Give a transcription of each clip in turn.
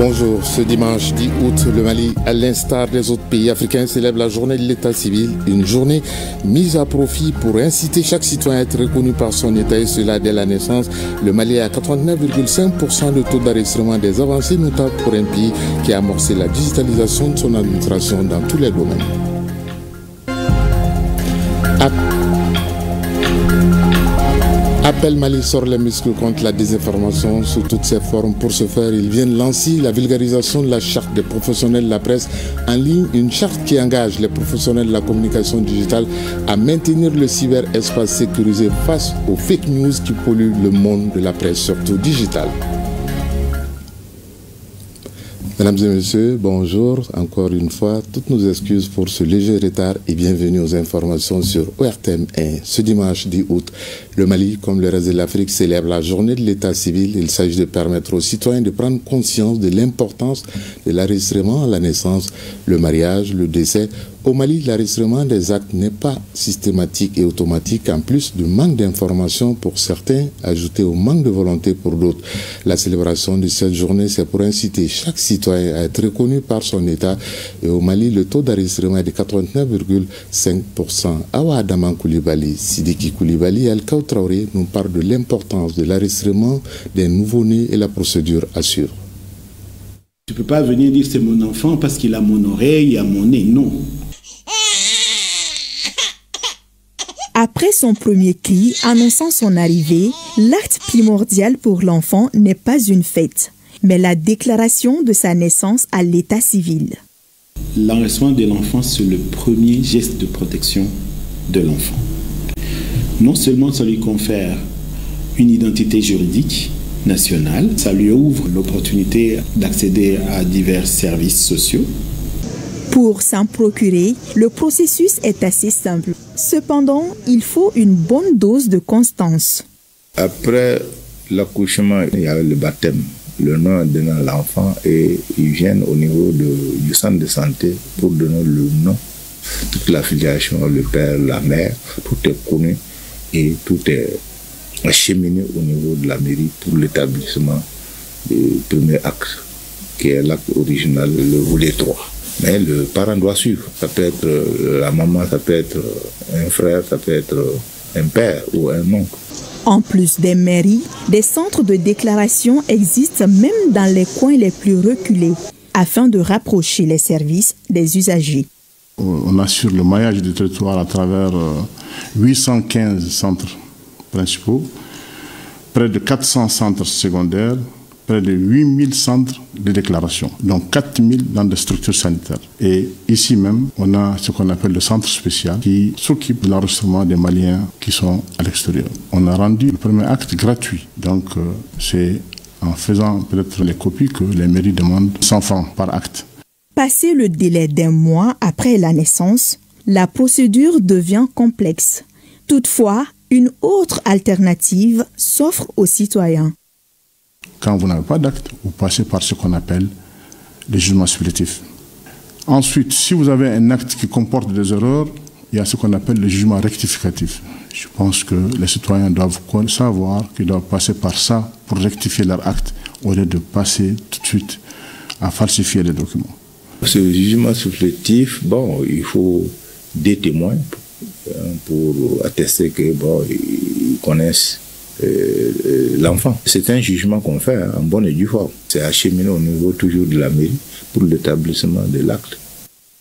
Bonjour, ce dimanche 10 août, le Mali, à l'instar des autres pays africains, célèbre la journée de l'état civil, une journée mise à profit pour inciter chaque citoyen à être reconnu par son état et cela dès la naissance. Le Mali a 89,5% de taux d'enregistrement, des avancées notables pour un pays qui a amorcé la digitalisation de son administration dans tous les domaines. Appel Mali sort les muscles contre la désinformation sous toutes ses formes. Pour ce faire, ils viennent lancer la vulgarisation de la charte des professionnels de la presse en ligne, une charte qui engage les professionnels de la communication digitale à maintenir le cyberespace sécurisé face aux fake news qui polluent le monde de la presse, surtout digitale. Mesdames et messieurs, bonjour. Encore une fois, toutes nos excuses pour ce léger retard et bienvenue aux informations sur ORTM1. Ce dimanche 10 août, le Mali, comme le reste de l'Afrique, célèbre la journée de l'état civil. Il s'agit de permettre aux citoyens de prendre conscience de l'importance de l'enregistrement à la naissance, le mariage, le décès. Au Mali, l'enregistrement des actes n'est pas systématique et automatique, en plus du manque d'informations pour certains, ajouté au manque de volonté pour d'autres. La célébration de cette journée, c'est pour inciter chaque citoyen à être reconnu par son État. Et au Mali, le taux d'enregistrement est de 89,5%. Awa Adaman Koulibaly, Sidiki Koulibaly et Al-Kaw Traoré nous parlent de l'importance de l'enregistrement des nouveau-nés et la procédure assure. Tu ne peux pas venir dire c'est mon enfant parce qu'il a mon oreille, il a mon nez, non. Après son premier cri annonçant son arrivée, l'acte primordial pour l'enfant n'est pas une fête, mais la déclaration de sa naissance à l'état civil. L'enregistrement de l'enfant, c'est le premier geste de protection de l'enfant. Non seulement ça lui confère une identité juridique nationale, ça lui ouvre l'opportunité d'accéder à divers services sociaux. Pour s'en procurer, le processus est assez simple. Cependant, il faut une bonne dose de constance. Après l'accouchement, il y a le baptême. Le nom est donné à l'enfant et ils viennent au niveau du centre de santé pour donner le nom, toute l'affiliation, le père, la mère, tout est connu et tout est acheminé au niveau de la mairie pour l'établissement du premier acte, qui est l'acte original, le volet 3. Mais le parent doit suivre. Ça peut être la maman, ça peut être un frère, ça peut être un père ou un oncle. En plus des mairies, des centres de déclaration existent même dans les coins les plus reculés, afin de rapprocher les services des usagers. On assure le maillage du territoire à travers 815 centres principaux, près de 400 centres secondaires, près de 8000 centres de déclaration, donc 4000 dans des structures sanitaires. Et ici même, on a ce qu'on appelle le centre spécial qui s'occupe de l'enregistrement des Maliens qui sont à l'extérieur. On a rendu le premier acte gratuit, donc c'est en faisant peut-être les copies que les mairies demandent 100 francs par acte. Passé le délai d'un mois après la naissance, la procédure devient complexe. Toutefois, une autre alternative s'offre aux citoyens. Quand vous n'avez pas d'acte, vous passez par ce qu'on appelle le jugement supplétif. Ensuite, si vous avez un acte qui comporte des erreurs, il y a ce qu'on appelle le jugement rectificatif. Je pense que les citoyens doivent savoir qu'ils doivent passer par ça pour rectifier leur acte, au lieu de passer tout de suite à falsifier les documents. Ce jugement supplétif, bon, il faut des témoins pour attester que bon, ils connaissent l'enfant. C'est un jugement qu'on fait en bonne et due forme. C'est acheminé au niveau toujours de la mairie pour l'établissement de l'acte.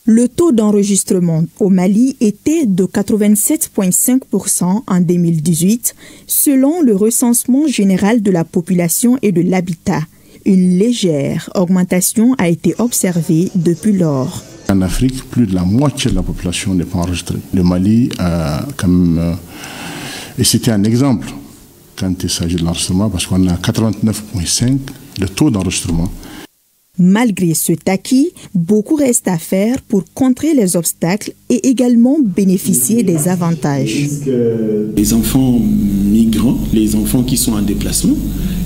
Le taux d'enregistrement au Mali était de 87,5% en 2018, selon le recensement général de la population et de l'habitat. Une légère augmentation a été observée depuis lors. En Afrique, plus de la moitié de la population n'est pas enregistrée. Le Mali a quand même... et c'était un exemple quand il s'agit de l'enregistrement, parce qu'on a 89,5% de taux d'enregistrement. Malgré ce acquis, beaucoup reste à faire pour contrer les obstacles et également bénéficier des avantages. Les enfants migrants, les enfants qui sont en déplacement,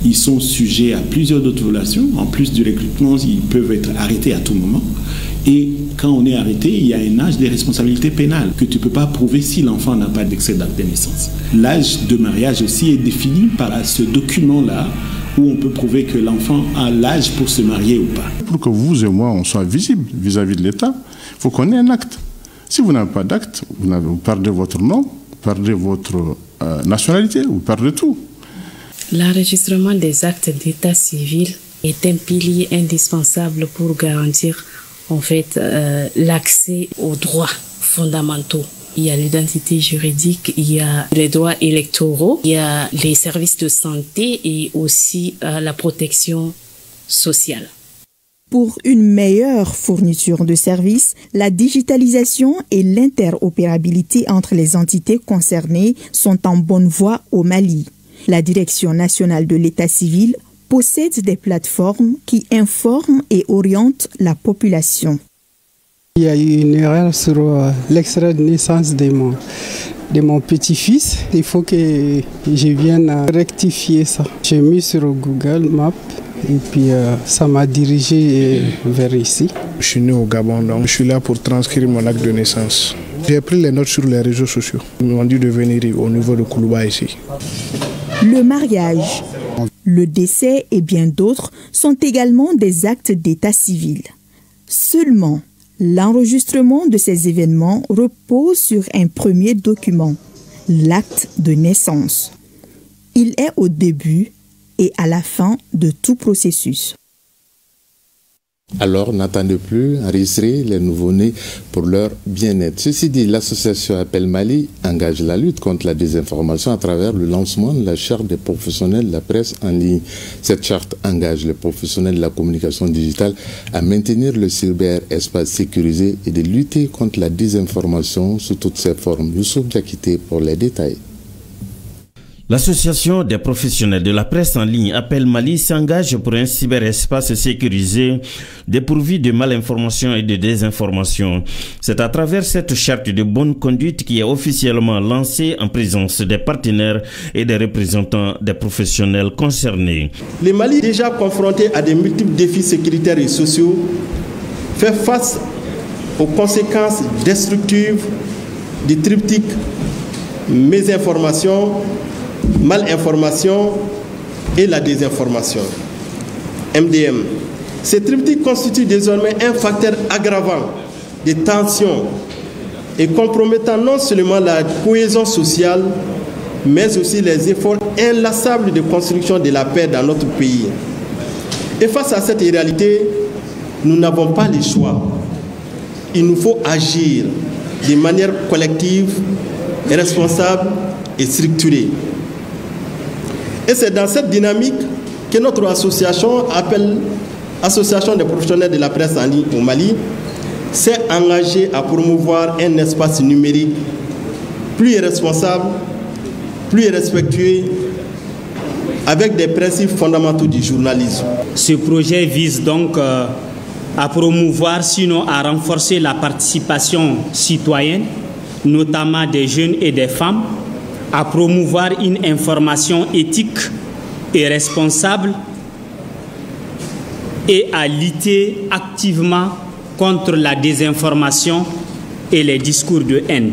ils sont sujets à plusieurs autres violations. En plus du recrutement, ils peuvent être arrêtés à tout moment. Et quand on est arrêté, il y a un âge de responsabilité pénale que tu ne peux pas prouver si l'enfant n'a pas d'excès d'acte de naissance. L'âge de mariage aussi est défini par ce document-là où on peut prouver que l'enfant a l'âge pour se marier ou pas. Pour que vous et moi, on soit visibles vis-à-vis de l'État, il faut qu'on ait un acte. Si vous n'avez pas d'acte, vous perdez votre nom, vous perdez votre nationalité, vous perdez tout. L'enregistrement des actes d'état civil est un pilier indispensable pour garantir en fait l'accès aux droits fondamentaux. Il y a l'identité juridique, il y a les droits électoraux, il y a les services de santé et aussi la protection sociale. Pour une meilleure fourniture de services, la digitalisation et l'interopérabilité entre les entités concernées sont en bonne voie au Mali. La Direction nationale de l'état civil possède des plateformes qui informent et orientent la population. Il y a eu une erreur sur l'extrait de naissance de mon petit-fils. Il faut que je vienne rectifier ça. J'ai mis sur Google Maps et puis ça m'a dirigé vers ici. Je suis né au Gabon, donc je suis là pour transcrire mon acte de naissance. J'ai pris les notes sur les réseaux sociaux. Ils m'ont dit de venir au niveau de Koulouba ici. Le mariage, le décès et bien d'autres sont également des actes d'état civil. Seulement, l'enregistrement de ces événements repose sur un premier document, l'acte de naissance. Il est au début et à la fin de tout processus. Alors, n'attendez plus, enregistrez les nouveau-nés pour leur bien-être. Ceci dit, l'association Appel Mali engage la lutte contre la désinformation à travers le lancement de la charte des professionnels de la presse en ligne. Cette charte engage les professionnels de la communication digitale à maintenir le cyberespace sécurisé et de lutter contre la désinformation sous toutes ses formes. Youssouf Diakité pour les détails. L'association des professionnels de la presse en ligne Appel Mali s'engage pour un cyberespace sécurisé, dépourvu de malinformation et de désinformation. C'est à travers cette charte de bonne conduite qui est officiellement lancée en présence des partenaires et des représentants des professionnels concernés. Le Mali, déjà confronté à de multiples défis sécuritaires et sociaux, fait face aux conséquences destructives du triptyque mésinformation, malinformation et la désinformation. MDM. Ces triptyques constituent désormais un facteur aggravant des tensions et compromettant non seulement la cohésion sociale, mais aussi les efforts inlassables de construction de la paix dans notre pays. Et face à cette réalité, nous n'avons pas le choix. Il nous faut agir de manière collective, responsable et structurée. Et c'est dans cette dynamique que notre association, Association des professionnels de la presse en ligne au Mali, s'est engagée à promouvoir un espace numérique plus responsable, plus respectueux, avec des principes fondamentaux du journalisme. Ce projet vise donc à promouvoir, sinon à renforcer la participation citoyenne, notamment des jeunes et des femmes, à promouvoir une information éthique et responsable et à lutter activement contre la désinformation et les discours de haine.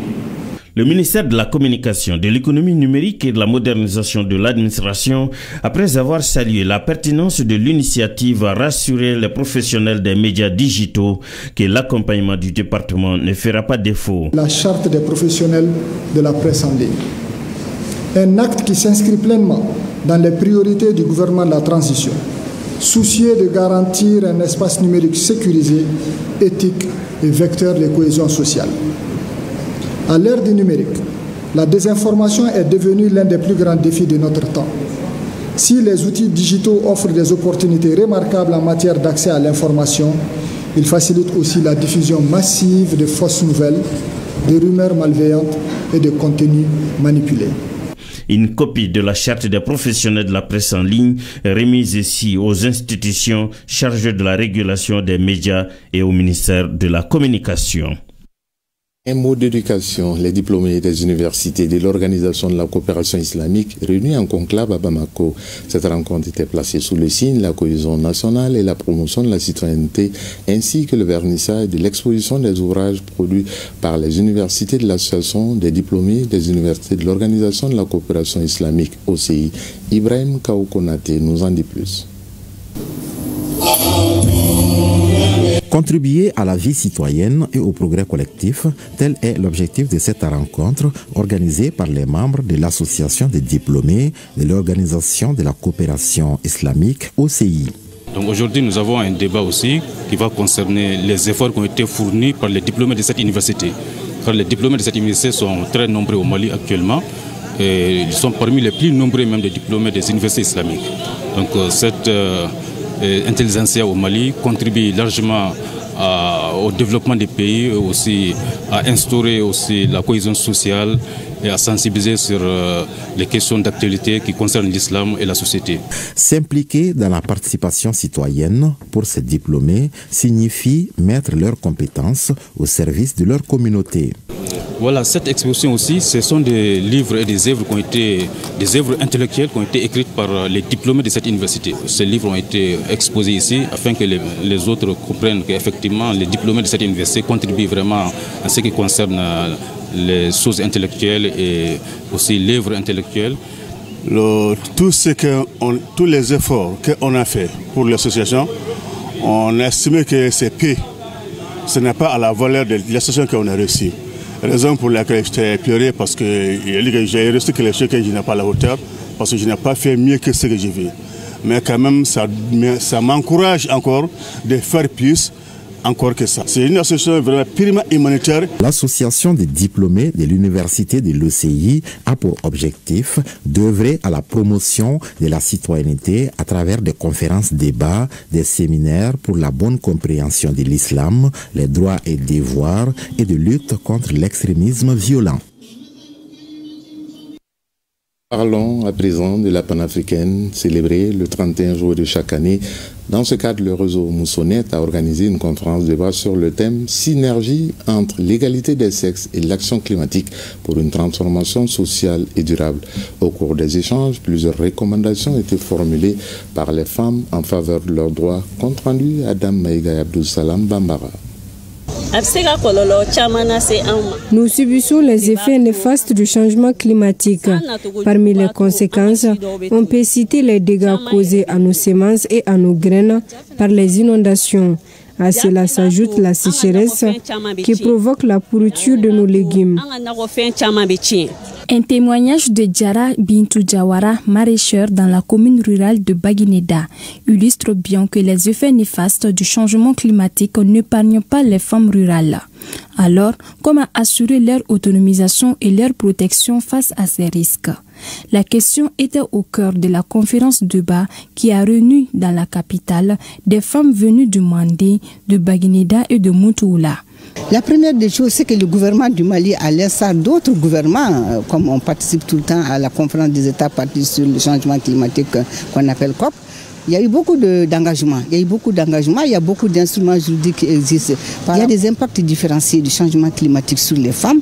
Le ministère de la Communication, de l'Économie numérique et de la modernisation de l'administration, après avoir salué la pertinence de l'initiative, a rassuré les professionnels des médias digitaux que l'accompagnement du département ne fera pas défaut. La charte des professionnels de la presse en ligne. Un acte qui s'inscrit pleinement dans les priorités du gouvernement de la transition, soucieux de garantir un espace numérique sécurisé, éthique et vecteur de cohésion sociale. À l'ère du numérique, la désinformation est devenue l'un des plus grands défis de notre temps. Si les outils digitaux offrent des opportunités remarquables en matière d'accès à l'information, ils facilitent aussi la diffusion massive de fausses nouvelles, de rumeurs malveillantes et de contenus manipulés. Une copie de la charte des professionnels de la presse en ligne est remise ici aux institutions chargées de la régulation des médias et au ministère de la Communication. Un mot d'éducation, les diplômés des universités de l'Organisation de la coopération islamique réunis en conclave à Bamako. Cette rencontre était placée sous le signe de la cohésion nationale et la promotion de la citoyenneté, ainsi que le vernissage de l'exposition des ouvrages produits par les universités de l'Association des diplômés des universités de l'Organisation de la coopération islamique OCI. Ibrahim Kaoukonate nous en dit plus. Contribuer à la vie citoyenne et au progrès collectif, tel est l'objectif de cette rencontre organisée par les membres de l'Association des diplômés de l'Organisation de la coopération islamique OCI. Donc aujourd'hui, nous avons un débat aussi qui va concerner les efforts qui ont été fournis par les diplômés de cette université. Car les diplômés de cette université sont très nombreux au Mali actuellement et ils sont parmi les plus nombreux même des diplômés des universités islamiques. Donc cette intelligentsia au Mali contribue largement au développement des pays et aussi à instaurer aussi la cohésion sociale et à sensibiliser sur les questions d'actualité qui concernent l'islam et la société. S'impliquer dans la participation citoyenne pour ces diplômés signifie mettre leurs compétences au service de leur communauté. Voilà, cette exposition aussi, ce sont des livres et des œuvres qui ont été, des œuvres intellectuelles qui ont été écrites par les diplômés de cette université. Ces livres ont été exposés ici afin que les autres comprennent qu'effectivement les diplômés de cette université contribuent vraiment à ce qui concerne les choses intellectuelles et aussi l'œuvre intellectuelle. Tous les efforts qu'on a fait pour l'association, on a estimé que c'est peu. Ce n'est pas à la valeur de l'association qu'on a reçue. Raison pour laquelle j'étais pleuré parce que j'ai reçu quelque chose que je n'ai pas à la hauteur, parce que je n'ai pas fait mieux que ce que j'ai vu. Mais quand même, ça m'encourage encore de faire plus. Encore que ça. C'est une association vraiment purement humanitaire. L'association des diplômés de l'université de l'OCI a pour objectif d'œuvrer à la promotion de la citoyenneté à travers des conférences, débats, des séminaires pour la bonne compréhension de l'islam, les droits et devoirs et de lutte contre l'extrémisme violent. Parlons à présent de la panafricaine célébrée le 31 juillet de chaque année. Dans ce cadre, le réseau Moussonnette a organisé une conférence de débat sur le thème « Synergie entre l'égalité des sexes et l'action climatique pour une transformation sociale et durable ». Au cours des échanges, plusieurs recommandations ont été formulées par les femmes en faveur de leurs droits. Compte rendu Adam Maïga et Abdou Salam Bambara. Nous subissons les effets néfastes du changement climatique. Parmi les conséquences, on peut citer les dégâts causés à nos semences et à nos graines par les inondations. À cela s'ajoute la sécheresse qui provoque la pourriture de nos légumes. Un témoignage de Diara Bintou Diawara, maraîcheur dans la commune rurale de Baguineda, illustre bien que les effets néfastes du changement climatique n'épargnent pas les femmes rurales. Alors, comment assurer leur autonomisation et leur protection face à ces risques? La question était au cœur de la conférence débat qui a réuni dans la capitale des femmes venues du Mandé, de Baguineda et de Moutoula. La première des choses, c'est que le gouvernement du Mali, à l'instar d'autres gouvernements, comme on participe tout le temps à la conférence des États partis sur le changement climatique qu'on appelle COP, il y a eu beaucoup d'engagements. Il y a beaucoup d'instruments juridiques qui existent. Il y a des impacts différenciés du changement climatique sur les femmes.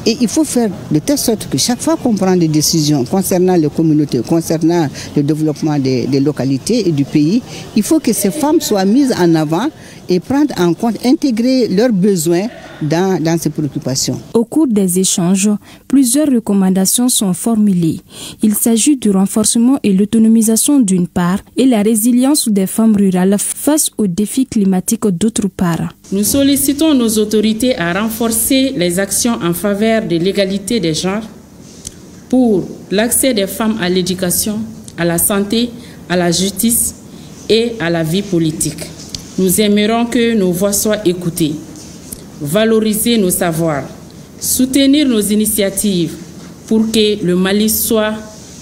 Et il faut faire de telle sorte que chaque fois qu'on prend des décisions concernant les communautés, concernant le développement des localités et du pays, il faut que ces femmes soient mises en avant et prendre en compte, intégrer leurs besoins dans ces préoccupations. Au cours des échanges, plusieurs recommandations sont formulées. Il s'agit du renforcement et l'autonomisation d'une part et la résilience des femmes rurales face aux défis climatiques d'autre part. Nous sollicitons nos autorités à renforcer les actions en faveur de l'égalité des genres pour l'accès des femmes à l'éducation, à la santé, à la justice et à la vie politique. Nous aimerions que nos voix soient écoutées, valoriser nos savoirs, soutenir nos initiatives pour que le Mali soit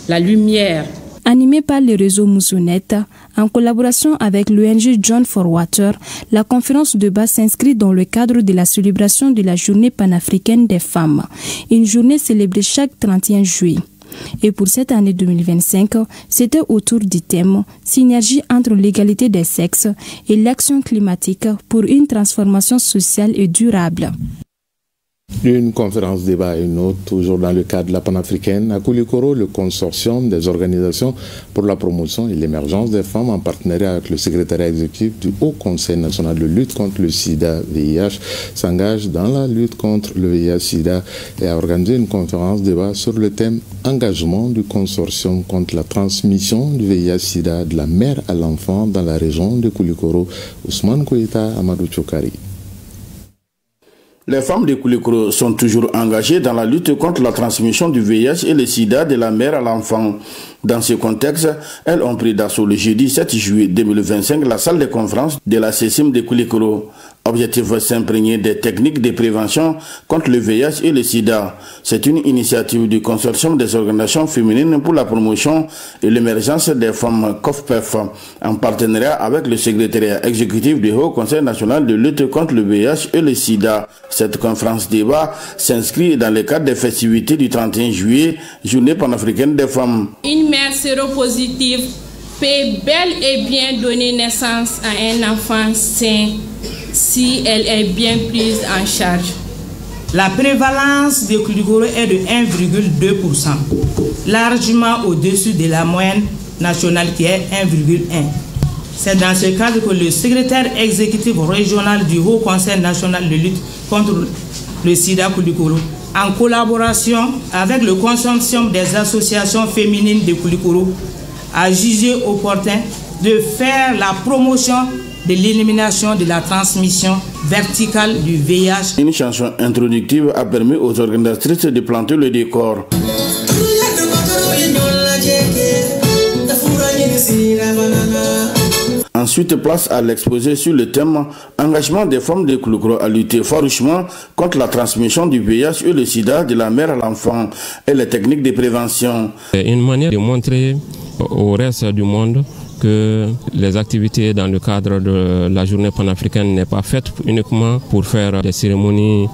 la lumière. Animée par le réseau Moussonnette, en collaboration avec l'ONG John for Water, la conférence de débat s'inscrit dans le cadre de la célébration de la Journée panafricaine des femmes, une journée célébrée chaque 31 juillet. Et pour cette année 2025, c'était autour du thème « Synergie entre l'égalité des sexes et l'action climatique pour une transformation sociale et durable ». Une conférence débat et une autre, toujours dans le cadre de la panafricaine. À Koulikoro, le consortium des organisations pour la promotion et l'émergence des femmes, en partenariat avec le secrétariat exécutif du Haut Conseil national de lutte contre le sida-VIH, s'engage dans la lutte contre le VIH-sida et a organisé une conférence débat sur le thème engagement du consortium contre la transmission du VIH-sida de la mère à l'enfant dans la région de Koulikoro. Ousmane Kouita, Amadou Chokari. Les femmes de Koulikoro sont toujours engagées dans la lutte contre la transmission du VIH et le sida de la mère à l'enfant. Dans ce contexte, elles ont pris d'assaut le jeudi 7 juillet 2025 la salle de conférence de la CECIM de Koulikoro. Objectif s'imprégner des techniques de prévention contre le VIH et le sida. C'est une initiative du consortium des organisations féminines pour la promotion et l'émergence des femmes COFPEF, en partenariat avec le secrétariat exécutif du Haut Conseil national de lutte contre le VIH et le sida. Cette conférence débat s'inscrit dans le cadre des festivités du 31 juillet, journée panafricaine des femmes. Une mère séropositive peut bel et bien donner naissance à un enfant sain si elle est bien prise en charge. La prévalence de Koulikoro est de 1,2%, largement au-dessus de la moyenne nationale qui est 1,1%. C'est dans ce cadre que le secrétaire exécutif régional du Haut Conseil national de lutte contre le sida Koulikoro, en collaboration avec le consortium des associations féminines de Koulikoro, a jugé opportun de faire la promotion de l'élimination de la transmission verticale du VIH. Une chanson introductive a permis aux organisatrices de planter le décor. Ensuite, place à l'exposé sur le thème engagement des femmes de Koulikoro à lutter farouchement contre la transmission du VIH et le sida de la mère à l'enfant et les techniques de prévention. Une manière de montrer au reste du monde que les activités dans le cadre de la journée panafricaine n'est pas faite uniquement pour faire des cérémonies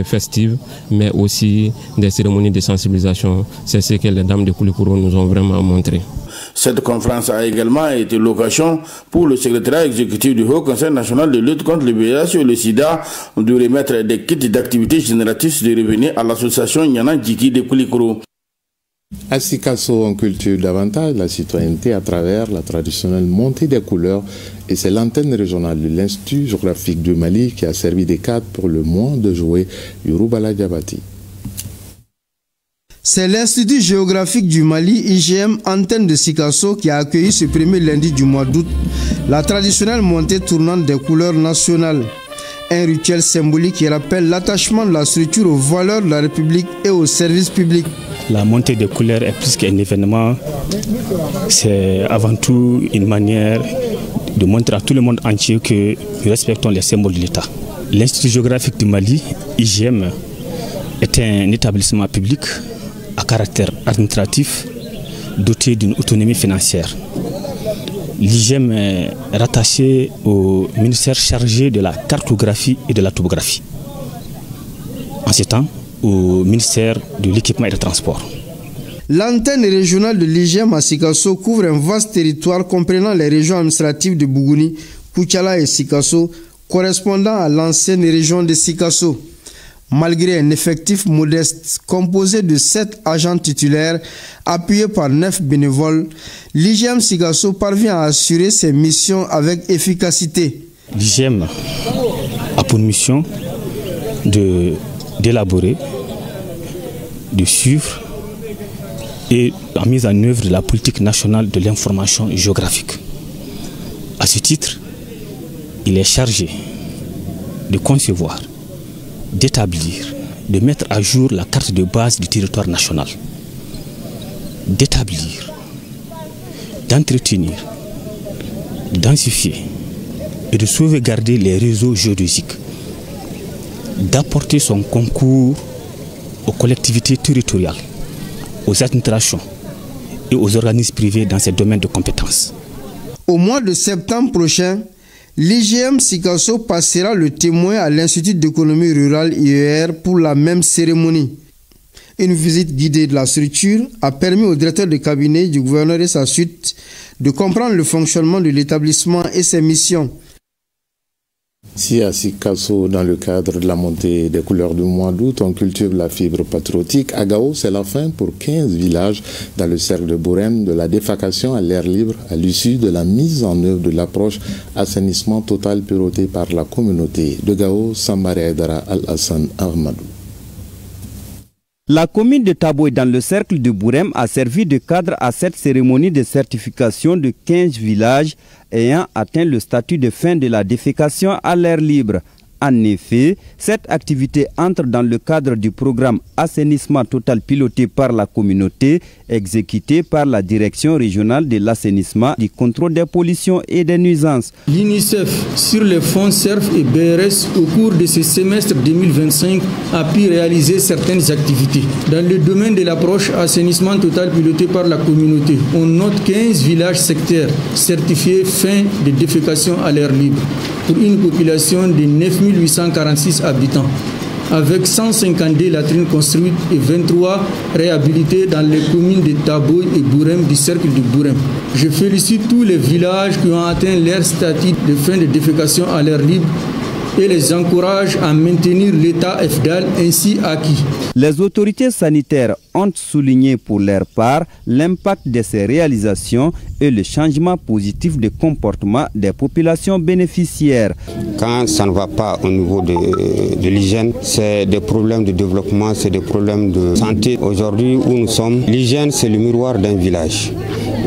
festives, mais aussi des cérémonies de sensibilisation. C'est ce que les dames de Koulikoro nous ont vraiment montré. Cette conférence a également été l'occasion pour le secrétariat exécutif du Haut Conseil national de lutte contre le VIH et le sida de remettre des kits d'activités génératrices de revenus à l'association Nyana Djiki de Koulikoro. À Sikasso, on cultive davantage la citoyenneté à travers la traditionnelle montée des couleurs et c'est l'antenne régionale de l'Institut géographique du Mali qui a servi de cadre pour le mois de juillet Yorubala Diabati. C'est l'Institut géographique du Mali, IGM, antenne de Sikasso, qui a accueilli ce premier lundi du mois d'août la traditionnelle montée tournante des couleurs nationales. Un rituel symbolique qui rappelle l'attachement de la structure aux valeurs de la République et aux services publics. La montée des couleurs est plus qu'un événement, c'est avant tout une manière de montrer à tout le monde entier que nous respectons les symboles de l'État. L'Institut géographique du Mali, IGM, est un établissement public à caractère administratif doté d'une autonomie financière. L'IGM est rattaché au ministère chargé de la cartographie et de la topographie. En ce temps, au ministère de l'équipement et des transports. L'antenne régionale de l'IGM à Sikasso couvre un vaste territoire comprenant les régions administratives de Bougouni, Koutiala et Sikasso, correspondant à l'ancienne région de Sikasso. Malgré un effectif modeste composé de 7 agents titulaires appuyés par 9 bénévoles, l'IGM Sikasso parvient à assurer ses missions avec efficacité. L'IGM a pour mission d'élaborer, de suivre et la mise en œuvre de la politique nationale de l'information géographique. À ce titre, il est chargé de concevoir, d'établir, de mettre à jour la carte de base du territoire national, d'établir, d'entretenir, densifier et de sauvegarder les réseaux géodésiques, d'apporter son concours aux collectivités territoriales, aux administrations et aux organismes privés dans ces domaines de compétences. Au mois de septembre prochain, l'IGM Sikasso passera le témoin à l'Institut d'économie rurale IER pour la même cérémonie. Une visite guidée de la structure a permis au directeur de cabinet du gouverneur et sa suite de comprendre le fonctionnement de l'établissement et ses missions. Si à Sikasso, dans le cadre de la montée des couleurs du mois d'août, on cultive la fibre patriotique, à Gao, c'est la fin pour 15 villages dans le cercle de Bourem de la défécation à l'air libre à l'issue de la mise en œuvre de l'approche assainissement total pilotée par la communauté de Gao, Sambare Aydara Al-Hassan Ahmadou. La commune de Taboy dans le cercle de Bourem a servi de cadre à cette cérémonie de certification de 15 villages ayant atteint le statut de fin de la défécation à l'air libre. En effet, cette activité entre dans le cadre du programme assainissement total piloté par la communauté, exécuté par la direction régionale de l'assainissement, du contrôle des pollutions et des nuisances. L'UNICEF, sur les fonds CERF et BRS, au cours de ce semestre 2025, a pu réaliser certaines activités. Dans le domaine de l'approche assainissement total piloté par la communauté, on note 15 villages sectaires certifiés fin de défécation à l'air libre, pour une population de 9846 habitants, avec 152 latrines construites et 23 réhabilitées dans les communes de Taboy et Bourem du cercle de Bourem. Je félicite tous les villages qui ont atteint leur statut de fin de défécation à l'air libre et les encourage à maintenir l'état FDAL ainsi acquis. Les autorités sanitaires ont souligné pour leur part l'impact de ces réalisations et le changement positif de comportement des populations bénéficiaires. Quand ça ne va pas au niveau de l'hygiène, c'est des problèmes de développement, c'est des problèmes de santé. Aujourd'hui où nous sommes, l'hygiène c'est le miroir d'un village.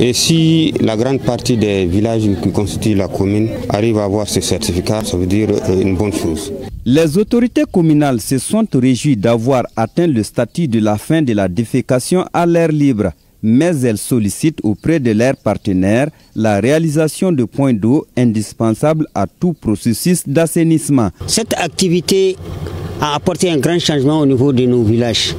Et si la grande partie des villages qui constituent la commune arrivent à avoir ce certificat, ça veut dire une bonne chose. Les autorités communales se sont réjouies d'avoir atteint le statut de la fin de la défécation à l'air libre, mais elles sollicitent auprès de leurs partenaires la réalisation de points d'eau indispensables à tout processus d'assainissement. Cette activité a apporté un grand changement au niveau de nos villages,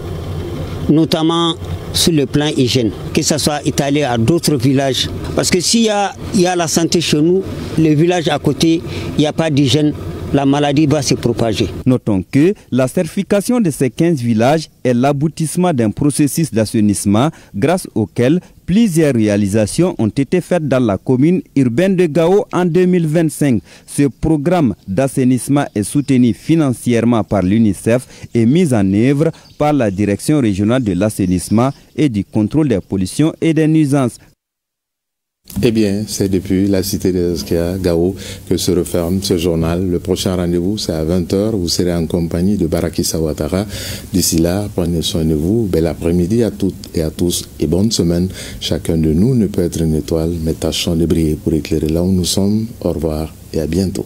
notamment sur le plan hygiène, que ce soit étalé à d'autres villages. Parce que s'il y a la santé chez nous, le village à côté, il n'y a pas d'hygiène, la maladie va se propager. Notons que la certification de ces 15 villages est l'aboutissement d'un processus d'assainissement grâce auquel plusieurs réalisations ont été faites dans la commune urbaine de Gao en 2025. Ce programme d'assainissement est soutenu financièrement par l'UNICEF et mis en œuvre par la direction régionale de l'assainissement et du contrôle des pollutions et des nuisances. Eh bien, c'est depuis la cité des Askia, Gao, que se referme ce journal. Le prochain rendez-vous, c'est à 20h. Vous serez en compagnie de Baraki Sawatara. D'ici là, prenez soin de vous. Bel après-midi à toutes et à tous et bonne semaine. Chacun de nous ne peut être une étoile, mais tâchons de briller pour éclairer là où nous sommes. Au revoir et à bientôt.